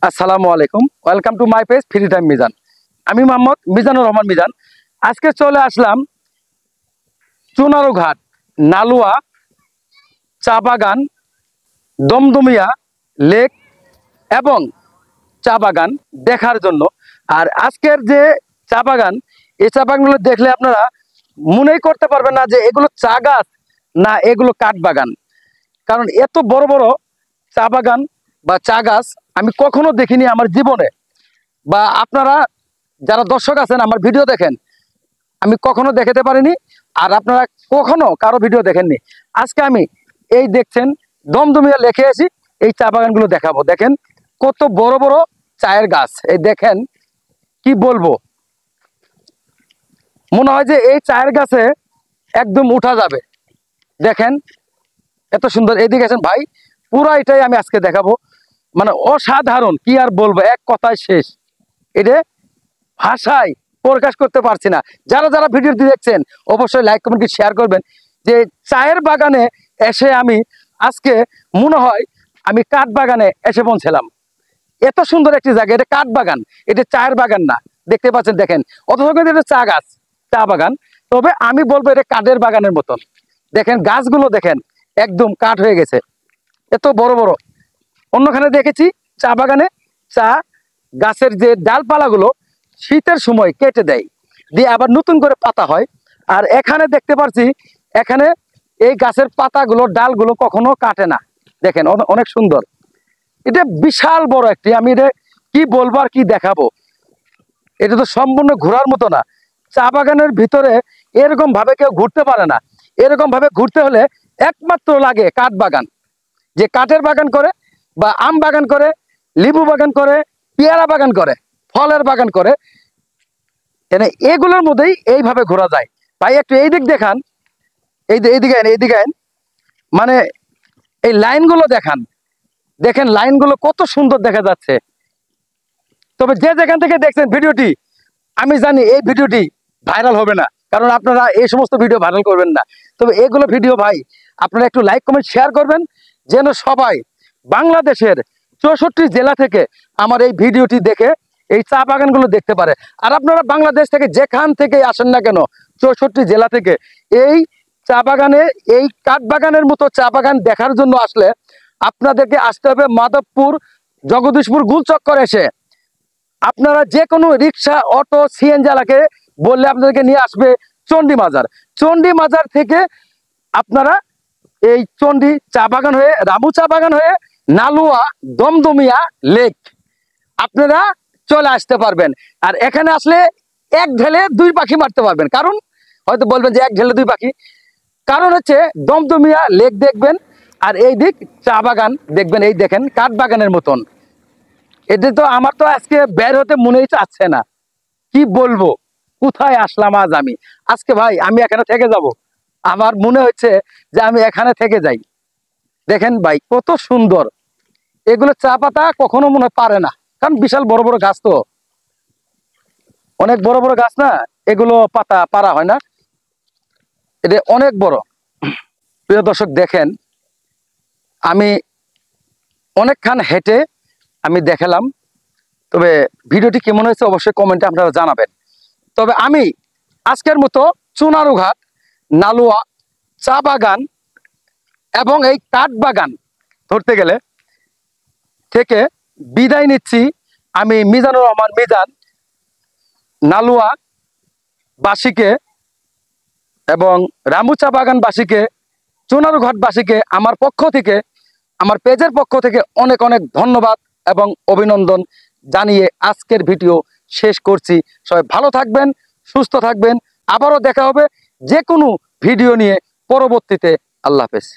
আসসালামু আলাইকুম, welcome to my page free time Mizan. আমি মোহাম্মদ মিজানুর রহমান মিজান। আজকে চলে আসলাম চুনারুঘাট, নালুয়া, চা বাগান, দমদমিয়া লেক এবং চা বাগান দেখার জন্য। আর আজকের যে চা বাগান, এই চা বাগানগুলো দেখলে আপনারা মনেই করতে পারবেন না যে এগুলো চা গাছ না এগুলো কাঠ বাগান। কারণ এত বড় বড় চা বাগান বা চা গাছ আমি কখনো দেখিনি আমার জীবনে, বা আপনারা যারা দর্শক আছেন আমার ভিডিও দেখেন, আমি কখনো দেখাতে পারিনি। আর আপনারা কখনো কারো ভিডিও দেখেননি। আজকে আমি এই দেখছেন দমদমিয়া লেকে এসি এই চা বাগানগুলো দেখাবো। দেখেন কত বড় বড় চায়ের গাছ, এই দেখেন কি বলবো, মনে হয় যে এই চায়ের গাছে একদম উঠা যাবে। দেখেন এত সুন্দর, এদিকে আছেন ভাই, পুরো এটাই আমি আজকে দেখাবো। মানে অসাধারণ, কি আর বলবো, এক কথায় শেষ। এটা ভাষায় প্রকাশ করতে পারছি না। যারা যারা ভিডিওটি দেখছেন অবশ্যই লাইক কমেন্ট শেয়ার করবেন। যে চায়ের বাগানে এসে আমি আজকে মনে হয় আমি কাঠ বাগানে এসে পৌঁছলাম। এত সুন্দর একটি জায়গা, এটা কাঠ বাগান, এটা চায়ের বাগান না। দেখতে পাচ্ছেন, দেখেন অথচ কিন্তু এটা চা গাছ, চা বাগান। তবে আমি বলবো এটা কাঠের বাগানের মতন। দেখেন গাছগুলো দেখেন একদম কাঠ হয়ে গেছে, এত বড় বড়। অন্যখানে দেখেছি চা বাগানে চা গাছের যে ডালপালাগুলো শীতের সময় কেটে দেয়, দিয়ে আবার নতুন করে পাতা হয়। আর এখানে দেখতে পাচ্ছি এখানে এই গাছের পাতাগুলো ডালগুলো কখনো কাটে না। দেখেন অনেক সুন্দর, এটা বিশাল বড় একটি, আমি এটা কি বলবো আর কি দেখাবো। এটা তো সম্পূর্ণ ঘোরার মতো না। চা বাগানের ভিতরে এরকম ভাবে কেউ ঘুরতে পারে না। এরকম ভাবে ঘুরতে হলে একমাত্র লাগে কাঠ বাগান, যে কাঠের বাগান করে বা আম বাগান করে, লেবু বাগান করে, পেয়ারা বাগান করে, ফলের বাগান করে, এগুলোর মধ্যেই এইভাবে ঘোরা যায়। তাই একটু এই দিক দেখান, এইদিকে মানে এই লাইনগুলো দেখান। দেখেন লাইনগুলো কত সুন্দর দেখা যাচ্ছে। তবে যে যেখান থেকে দেখছেন ভিডিওটি, আমি জানি এই ভিডিওটি ভাইরাল হবে না, কারণ আপনারা এই সমস্ত ভিডিও ভাইরাল করবেন না। তবে এগুলো ভিডিও ভাই আপনারা একটু লাইক কমেন্ট শেয়ার করবেন, যেন সবাই বাংলাদেশের 64 জেলা থেকে আমার এই ভিডিওটি দেখে এই চা বাগানগুলো দেখতে পারে। আর আপনারা বাংলাদেশ থেকে যেখান থেকে আসেন না কেন, 64 জেলা থেকে এই চা বাগানে, এই কাঠ বাগানের মতো চা বাগান দেখার জন্য আসলে আপনাদেরকে আসতে হবে মাধবপুর, জগদীশপুর গুলচক্কর। এসে আপনারা যে কোনো রিক্সা, অটো, সিএনজি চালককে বললে আপনাদেরকে নিয়ে আসবে চণ্ডী মাজার। চণ্ডী মাজার থেকে আপনারা এই চণ্ডী চা বাগান হয়ে, রামু চা বাগান হয়ে, নালুয়া, দমদমিয়া লেক আপনারা চলে আসতে পারবেন। আর এখানে আসলে এক ঢেলে দুই পাখি মারতে পারবেন। কারণ হয়তো বলবেন যে এক ঢেলে দুই পাখি, কারণ হচ্ছে দমদমিয়া লেক দেখবেন আর এই দিক চা বাগান দেখবেন। এই দেখেন কাঠ বাগানের মতন। এটা তো আমার তো আজকে বের হতে মনেই চাচ্ছে না, কি বলবো, কোথায় আসলাম আজ আমি। আজকে ভাই আমি এখানে থেকে যাব, আমার মনে হচ্ছে যে আমি এখানে থেকে যাই। দেখেন ভাই কত সুন্দর, এগুলো চা পাতা কখনো মনে পারে না, কারণ বিশাল বড় বড় গাছ, তো অনেক বড় বড় গাছ না, এগুলো পাতা পারা হয় না, এটা অনেক বড়। প্রিয় দর্শক দেখেন, আমি অনেকক্ষণ হেঁটে আমি দেখালাম। তবে ভিডিওটি কেমন হয়েছে অবশ্যই কমেন্টে আপনারা জানাবেন। তবে আমি আজকের মতো চুনারুঘাট, নালুয়া, চা বাগান এবং এই কাঠ বাগান ধরতে গেলে থেকে বিদায় নিচ্ছি। আমি মিজানুর রহমান মিজান, নালুয়া বাসীকে এবং রামু চা বাগান বাসীকে, চুনারুঘাট বাসীকে আমার পক্ষ থেকে, আমার পেজের পক্ষ থেকে অনেক অনেক ধন্যবাদ এবং অভিনন্দন জানিয়ে আজকের ভিডিও শেষ করছি। সবাই ভালো থাকবেন, সুস্থ থাকবেন, আবারও দেখা হবে যে কোনো ভিডিও নিয়ে পরবর্তীতে। আল্লাহ হাফেজ।